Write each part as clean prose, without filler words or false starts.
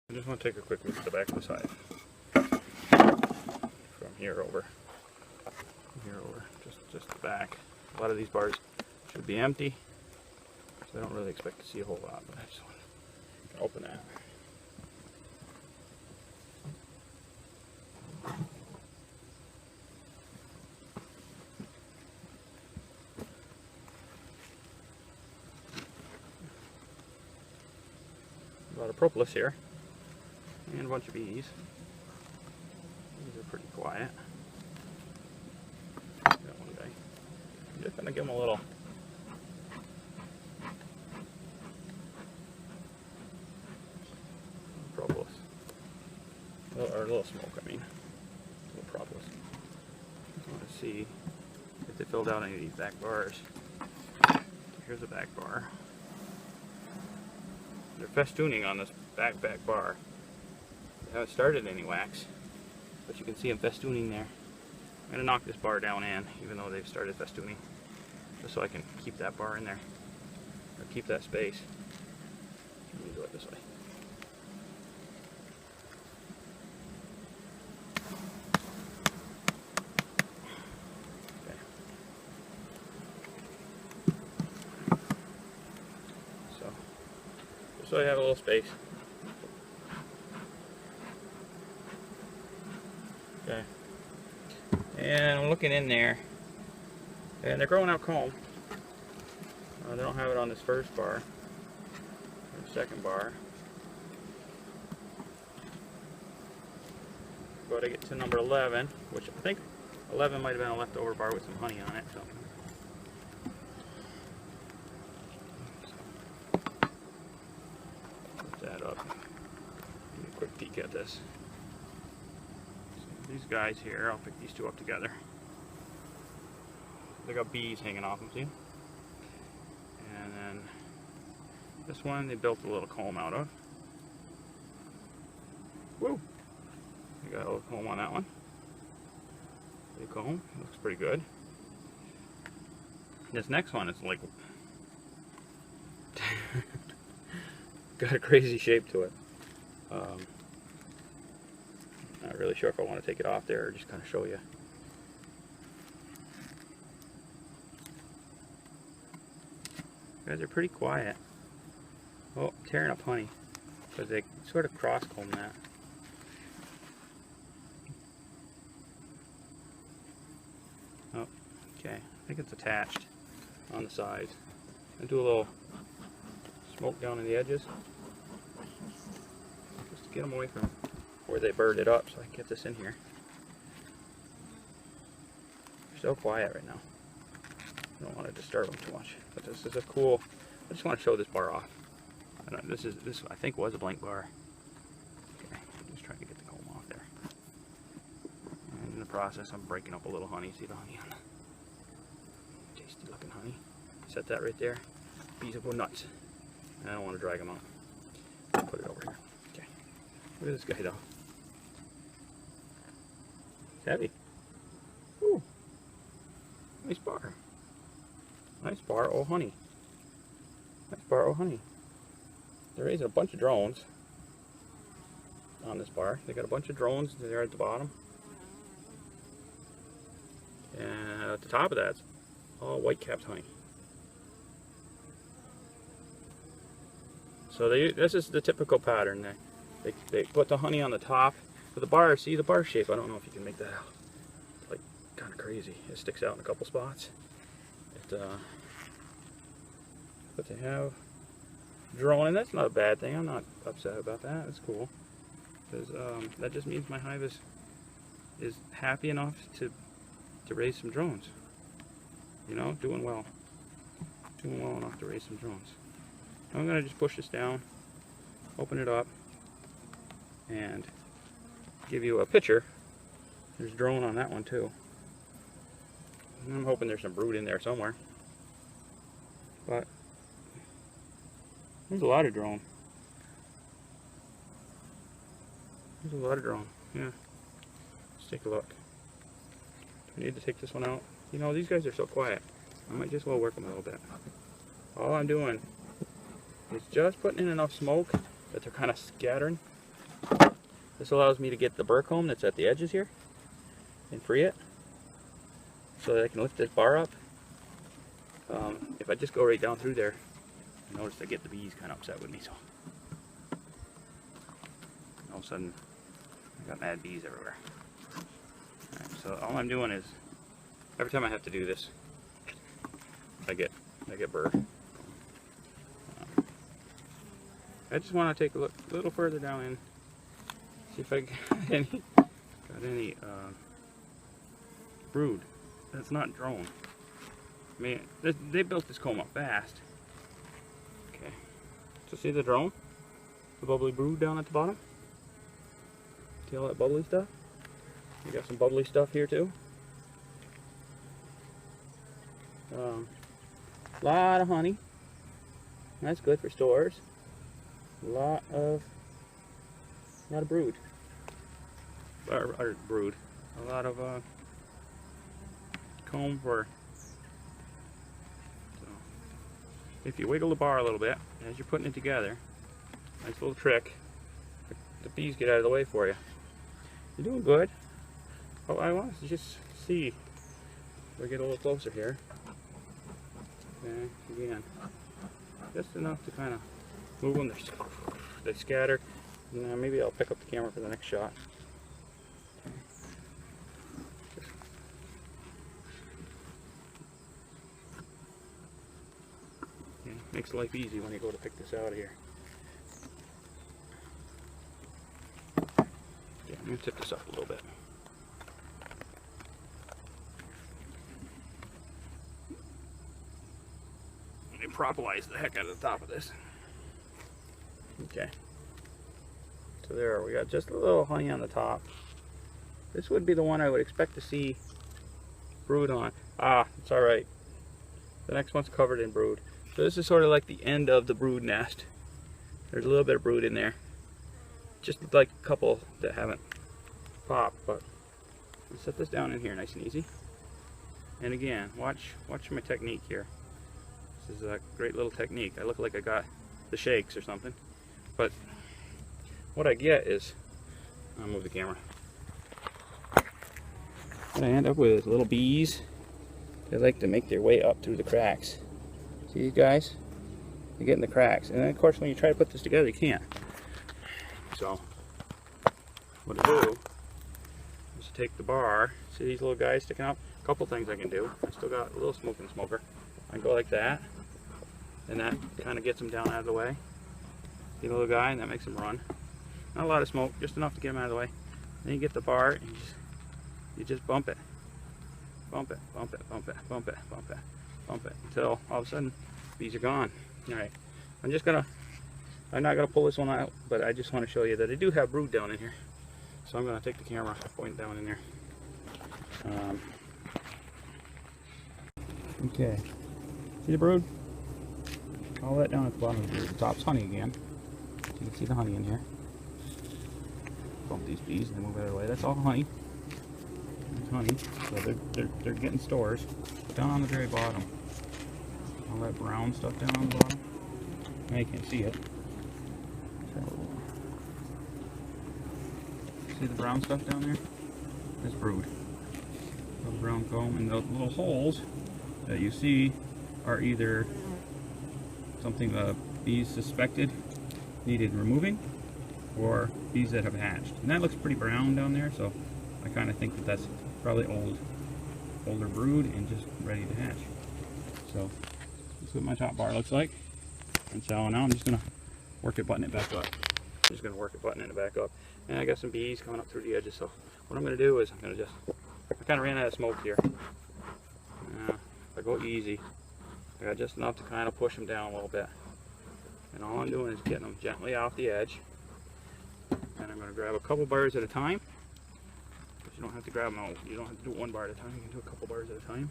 I just want to take a quick look at the back of this hive. From here over. Just the back. A lot of these bars should be empty, so I don't really expect to see a whole lot, but I just want to open that. A lot of propolis here, and a bunch of bees. These are pretty quiet. Got one guy. I'm just gonna give him a little. Propolis. Or a little smoke, I mean. A little propolis. I want to see if they filled out any of these back bars. Here's a back bar. They're festooning on this back bar. They haven't started any wax, but you can see them festooning there. I'm going to knock this bar down in, even though they've started festooning, just so I can keep that bar in there, or keep that space. Let me do it this way. So I have a little space. Okay. And I'm looking in there, and they're growing out comb. They don't have it on this first bar, or the second bar. But I get to number 11, which I think 11 might have been a leftover bar with some honey on it. So. Quick peek at this. So these guys here, I'll pick these two up together. They got bees hanging off them, see? And then this one they built a little comb out of. Woo! They got a little comb on that one. Big comb, looks pretty good. This next one is like got a crazy shape to it. Not really sure if I want to take it off there or just kind of show you. Guys are pretty quiet. Oh, tearing up honey because they sort of cross comb that. Oh, okay. I think it's attached on the sides. I do a little smoke down in the edges. Just to get them away from where they bird it up so I can get this in here. They're so quiet right now. I don't want to disturb them too much. But this is a cool, I just want to show this bar off. This I think was a blank bar. Okay, I'm just trying to get the comb off there. And in the process I'm breaking up a little honey. See the honey on the tasty looking honey. Set that right there. Bees will go nuts. I don't want to drag them out. I'll put it over here. Okay. Look at this guy though. It's heavy. Ooh. Nice bar. Nice bar oh honey. Nice bar oh honey. They're raising a bunch of drones on this bar. They got a bunch of drones there at the bottom. And at the top of that, it's all white-capped honey. So this is the typical pattern. They put the honey on the top. But the bar, see the bar shape, I don't know if you can make that out. It's like kind of crazy. It sticks out in a couple spots. But they have drone, and that's not a bad thing. I'm not upset about that. It's cool. Because that just means my hive is happy enough to raise some drones. You know, doing well. Doing well enough to raise some drones. I'm going to just push this down, open it up, and give you a picture. There's drone on that one too. And I'm hoping there's some brood in there somewhere. But there's a lot of drone. There's a lot of drone. Yeah. Let's take a look. I need to take this one out. You know, these guys are so quiet. I might just well work them a little bit. All I'm doing is just putting in enough smoke that they're kind of scattering This allows me to get the burr comb that's at the edges here and free it so that I can lift this bar up. If I just go right down through there, notice I get the bees kind of upset with me, so all of a sudden I got mad bees everywhere. Alright, so all I'm doing is every time I have to do this, I get burr. I just want to take a look a little further down in, see if I got any brood that's not drone. I mean, they built this comb up fast. Okay, so see the drone? The bubbly brood down at the bottom? See all that bubbly stuff? You got some bubbly stuff here too. Lot of honey. That's good for stores. Lot of brood. Or brood. A lot of comb for. So, if you wiggle the bar a little bit as you're putting it together, nice little trick. The bees get out of the way for you. You're doing good. Oh, I want to just see. We get a little closer here. Okay, again, just enough to kind of move them. They scatter. Now maybe I'll pick up the camera for the next shot. Okay, makes life easy when you go to pick this out of here. Okay, I'm going to tip this up a little bit. Propolize the heck out of the top of this. Okay, so there we got just a little honey on the top. This would be the one I would expect to see brood on. Ah, it's all right. The next one's covered in brood. So this is sort of like the end of the brood nest. There's a little bit of brood in there, just like a couple that haven't popped. But I'll set this down in here nice and easy. And again, watch my technique here. This is a great little technique. I look like I got the shakes or something, but what I get is, I'll move the camera. What I end up with is little bees. They like to make their way up through the cracks. See these guys? They get in the cracks, and then of course when you try to put this together, you can't. So what I do is take the bar. See these little guys sticking up? A couple things I can do. I still got a little smoking smoker. I can go like that, and that kind of gets them down out of the way. See the little guy, and that makes them run. Not a lot of smoke, just enough to get them out of the way. Then you get the bar, and you just bump it. Bump it, bump it, bump it, bump it, bump it, bump it, until all of a sudden, bees are gone. Alright, I'm not gonna pull this one out, but I just want to show you that I do have brood down in here. So I'm gonna take the camera, point down in there. Okay. See the brood? All that down at the bottom of the brood. The top's honey again. You can see the honey in here. Bump these bees and they move out of the way. That's all honey. That's honey. So they're getting stores. Down on the very bottom. All that brown stuff down on the bottom. Now you can't see it. So, see the brown stuff down there? That's brood. The brown comb, and the little holes that you see are either something bees suspected needed removing, or bees that have hatched. And that looks pretty brown down there, so I kind of think that that's probably older brood and just ready to hatch. So that's what my top bar looks like. And so now I'm just gonna work it, button it back up. I'm just gonna work it, button it back up. And I got some bees coming up through the edges, so what I'm gonna do is I kind of ran out of smoke here. If I go easy, I got just enough to kind of push them down a little bit. And all I'm doing is getting them gently off the edge. And I'm going to grab a couple bars at a time. But you don't have to grab them all. You don't have to do one bar at a time. You can do a couple bars at a time.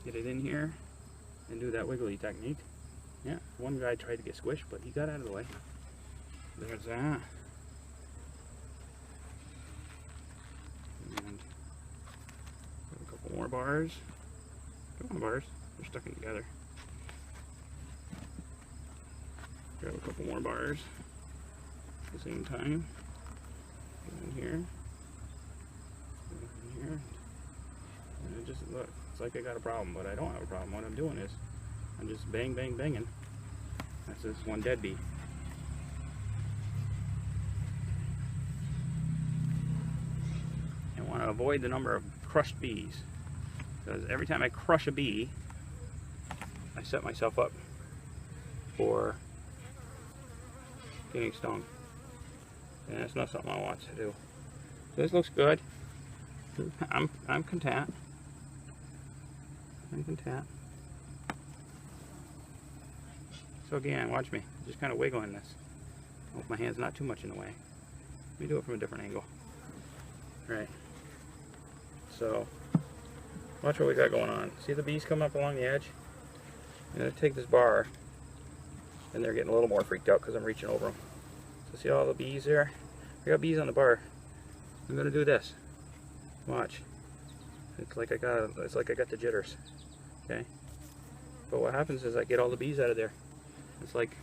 Get it in here and do that wiggly technique. Yeah, one guy tried to get squished, but he got out of the way. There's that. And a couple more bars. Come on, bars. They're stuck in together. Grab a couple more bars. at the same time. Go in here. Go in here. And it just, look, it's like I got a problem, but I don't have a problem. What I'm doing is, I'm just bang, bang, banging. That's this one dead bee. I want to avoid the number of crushed bees, because every time I crush a bee, I set myself up for getting stung, and that's not something I want to do. This looks good. I'm content. I'm content. So again, watch me. Just kind of wiggling this. Hope my hand's not too much in the way. Let me do it from a different angle. All right. So watch what we got going on. See the bees come up along the edge? I'm gonna take this bar, and they're getting a little more freaked out because I'm reaching over them. So see all the bees there? I got bees on the bar. I'm gonna do this. Watch. It's like I got the jitters. Okay. But what happens is I get all the bees out of there. It's like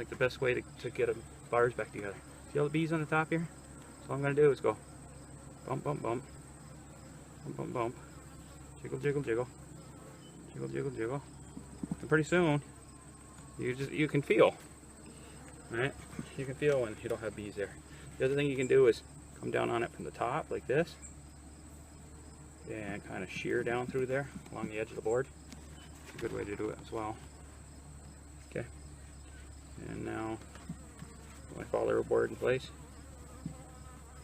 the best way to get the bars back together. See all the bees on the top here? So all I'm gonna do is go bump, bump, bump, bump, bump, bump, jiggle, jiggle, jiggle, jiggle, jiggle, jiggle, and pretty soon you can feel, right? You can feel when you don't have bees there. The other thing you can do is come down on it from the top like this, and kind of shear down through there along the edge of the board. It's a good way to do it as well. Okay, and now my follower board in place.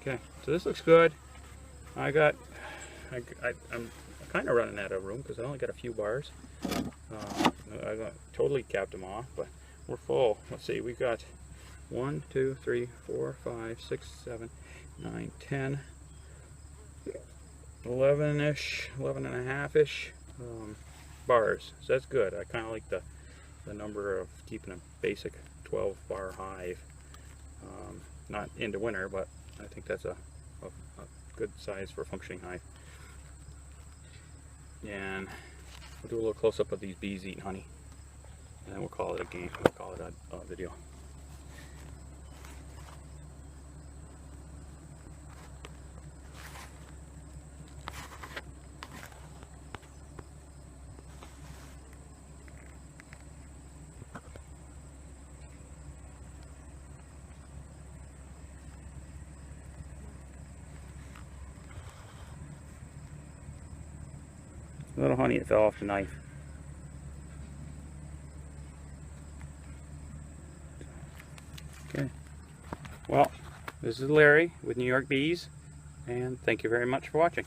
Okay, so this looks good. I'm kind of running out of room because I only got a few bars. I got totally capped them off, but we're full. Let's see, we've got 1, 2, 3, 4, 5, 6, 7, 9, 10, 11-ish, 11 and a half-ish bars. So that's good. I kind of like the number of keeping a basic 12 bar hive. Not into winter, but I think that's a good size for a functioning hive. And we'll do a little close-up of these bees eating honey, and then we'll call it a game. We'll call it a video. A little honey that fell off the knife. Okay. Well, this is Larry with New York Bees, and thank you very much for watching.